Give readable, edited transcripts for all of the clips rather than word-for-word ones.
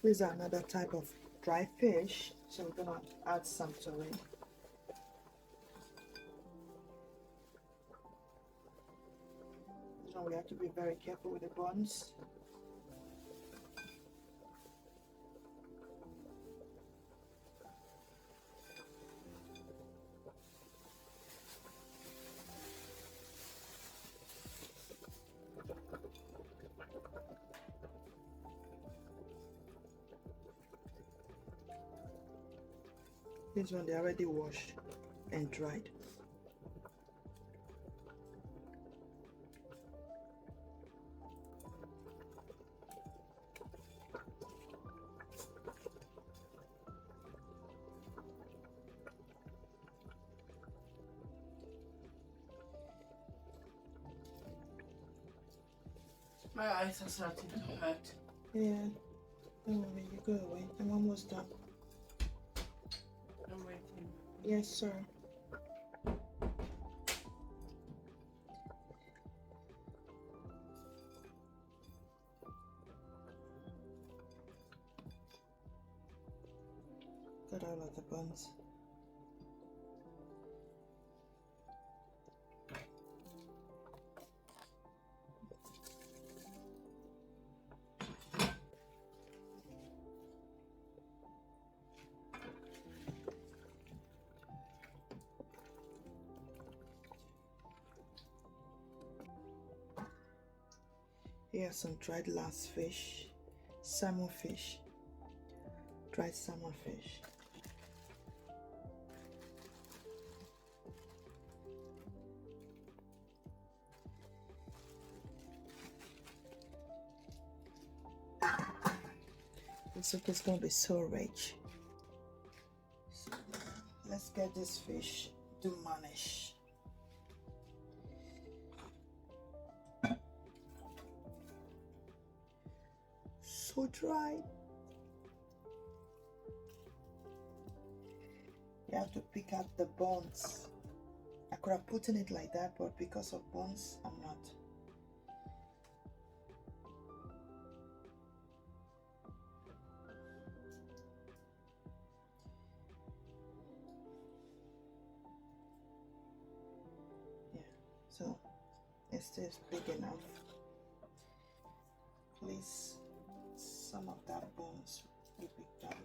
This is another type of dry fish, so we're gonna add some to it. Now we have to be very careful with the bones. This one they already washed and dried. My eyes are starting to hurt. Yeah, don't worry, you go away. I'm almost done. I'm waiting. Yes, sir. Got all of the buns. Here are some dried last fish, salmon fish, dried salmon fish. The soup is going to be so rich. So, let's get this fish to manish. So dry. You have to pick out the bones. I could have put in it like that, but because of bones, I'm not. Yeah, so it's still big enough. Please, some of that bones will be done.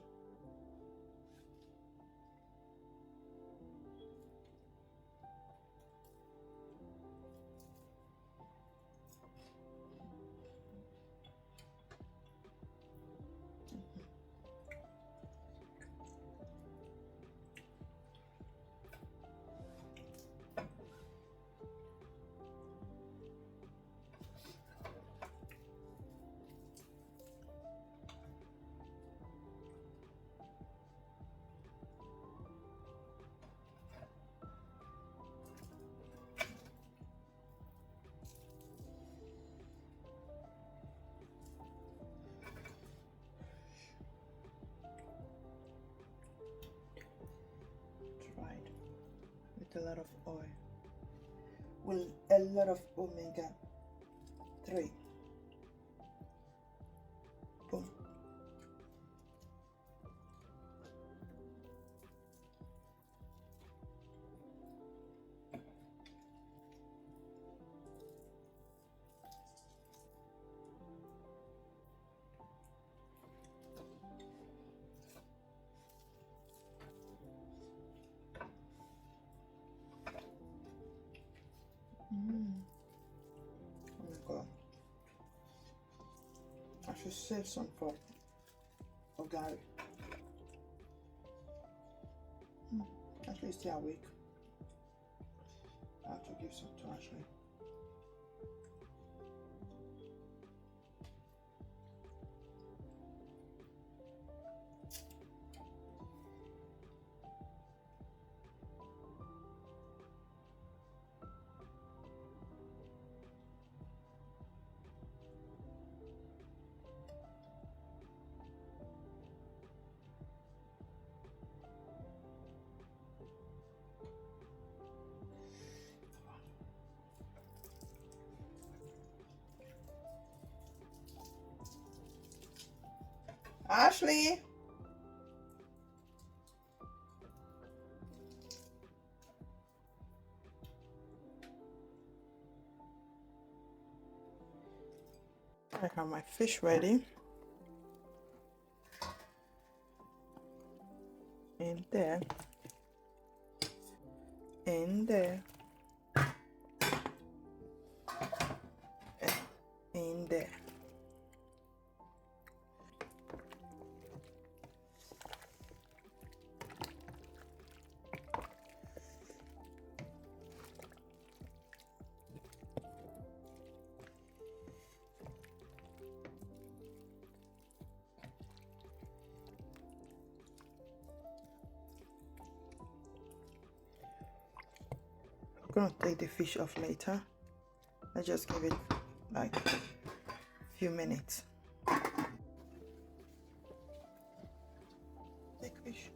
Tried with a lot of oil, with a lot of omega-3. Boom. Oh my god. I should save some for Gary. Actually, still awake. I have to give some to Ashley. Ashley. I have my fish ready. In there. In there. In there. I'm gonna take the fish off later. I just give it like a few minutes. Take fish.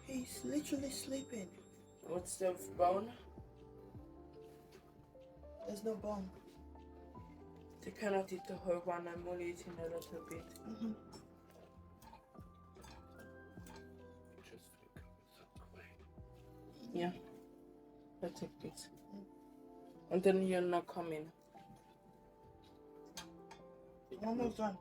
He's literally sleeping. What's the bone? There's no bone. They cannot eat the whole one. I'm only eating a little bit. Yeah. I'll take this. And then you're not coming. Almost done.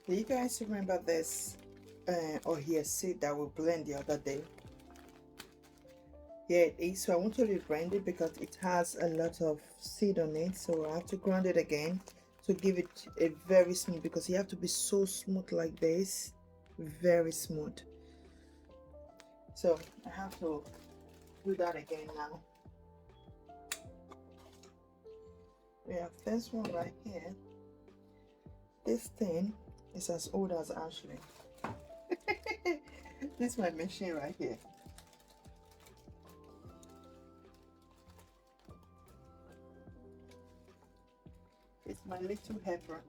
Do you guys remember this or here seed that we blend the other day? Yeah, it is. So I want to rebrand it because it has a lot of seed on it. So I have to grind it again to give it a very smooth, because you have to be so smooth like this, very smooth. So I have to do that again now. We have this one right here. This thing is as old as Ashley. This is my machine right here. It's my little helper.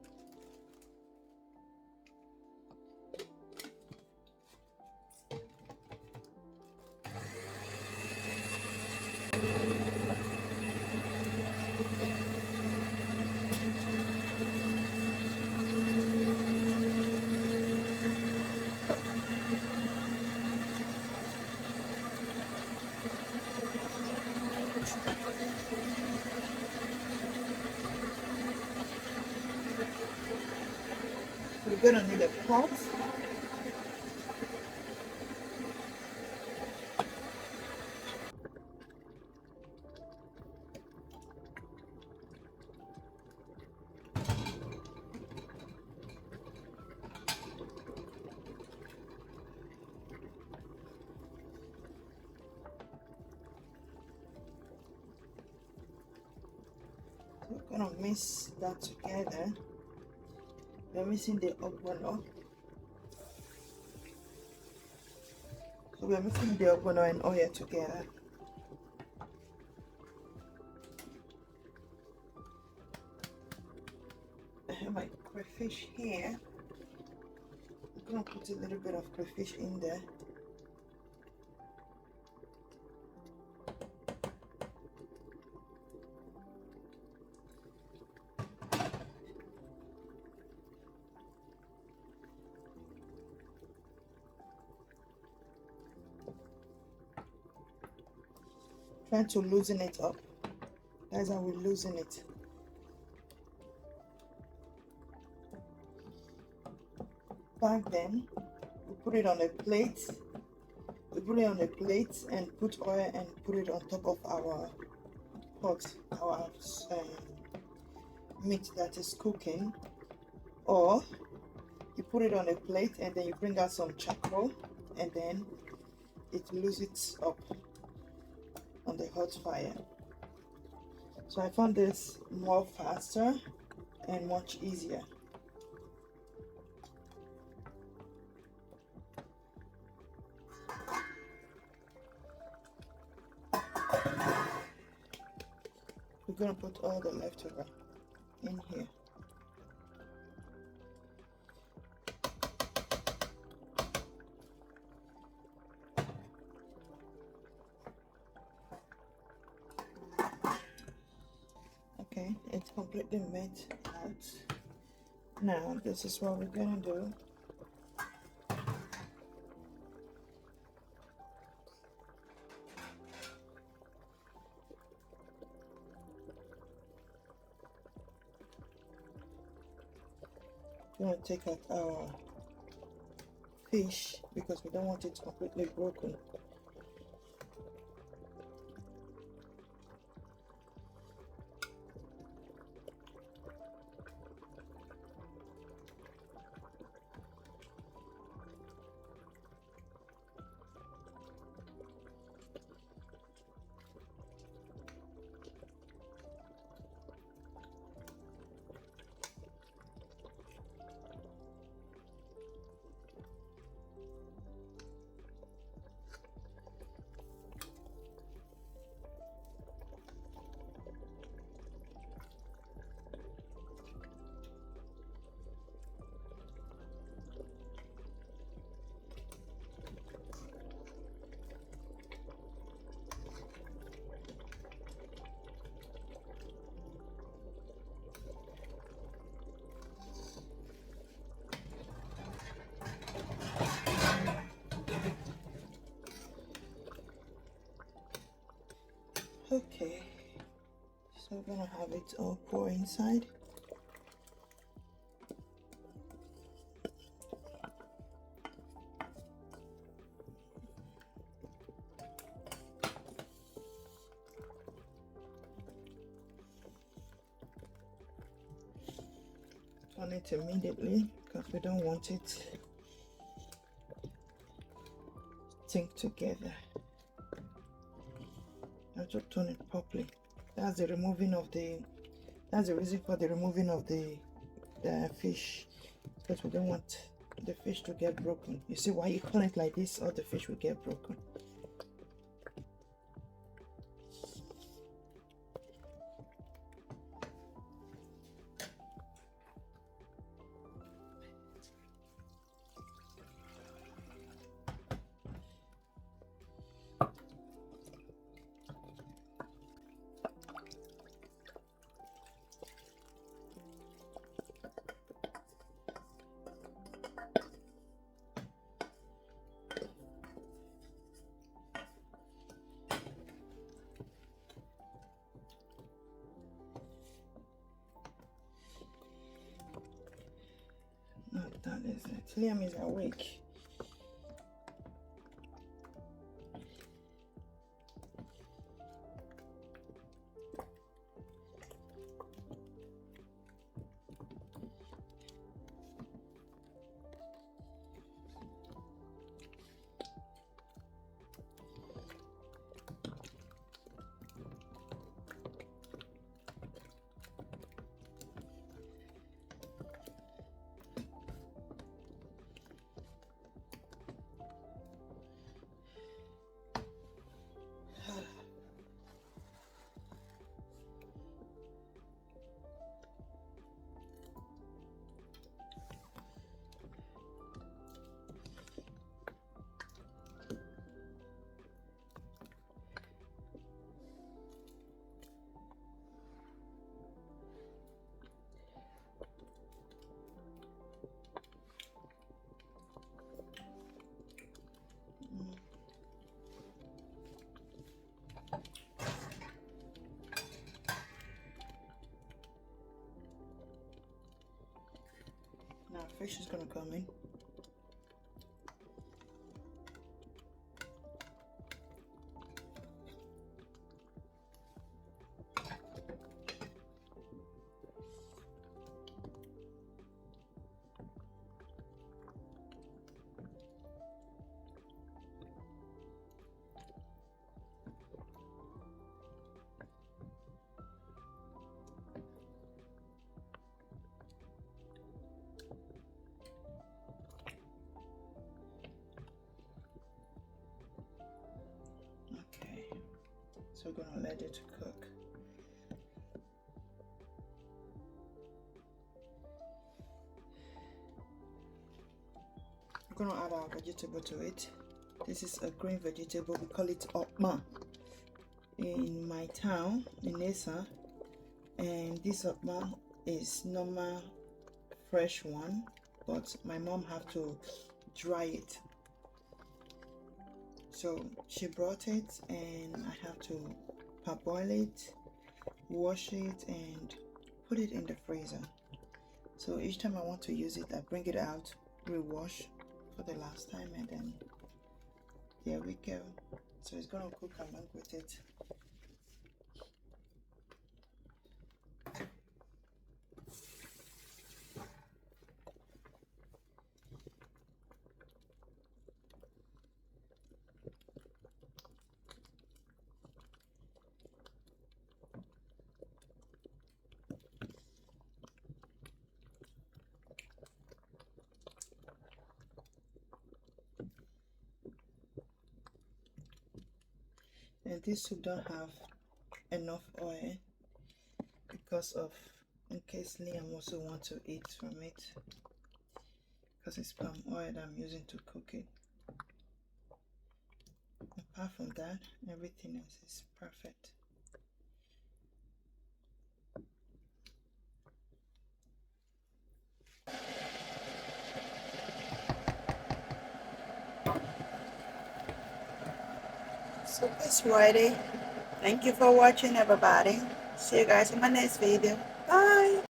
We're gonna need a pot. We're gonna mix that together. We're mixing the ogbono. So we're mixing the ogbono and oil together. I have my crayfish here. I'm gonna put a little bit of crayfish in there. Trying to loosen it up. That's how we loosen it. Back then, we put it on a plate. We put it on a plate and put oil and put it on top of our pot, our meat that is cooking. Or you put it on a plate and then you bring out some charcoal and then it loosens it up on the hot fire. So I found this more faster and much easier. gonna put all the leftover in here. Okay, it's completely made out. Now this is what we're gonna do. We're gonna take out our fish because we don't want it completely broken. Okay, so we're gonna have it all pour inside. Turn it immediately because we don't want it sink together. I have to turn it properly. That's the removing of the. That's the reason for the removing of the fish, because we don't want the fish to get broken. You see why you turn it like this, or the fish will get broken. That is it. Liam is awake. Now fish is gonna come in. So we're gonna let it cook. gonna add our vegetable to it. This is a green vegetable, we call it ogbono in my town in Nesa, and this ogbono is normal fresh one, but my mom have to dry it, so she brought it and I have to parboil it, wash it and put it in the freezer. So each time I want to use it, I bring it out, rewash for the last time, and then there we go. So it's gonna cook along with it. And this soup don't have enough oil because of, in case Liam also want to eat from it, because it's palm oil that I'm using to cook it. Apart from that, everything else is perfect. Soup is ready. Thank you for watching, everybody. See you guys in my next video. Bye.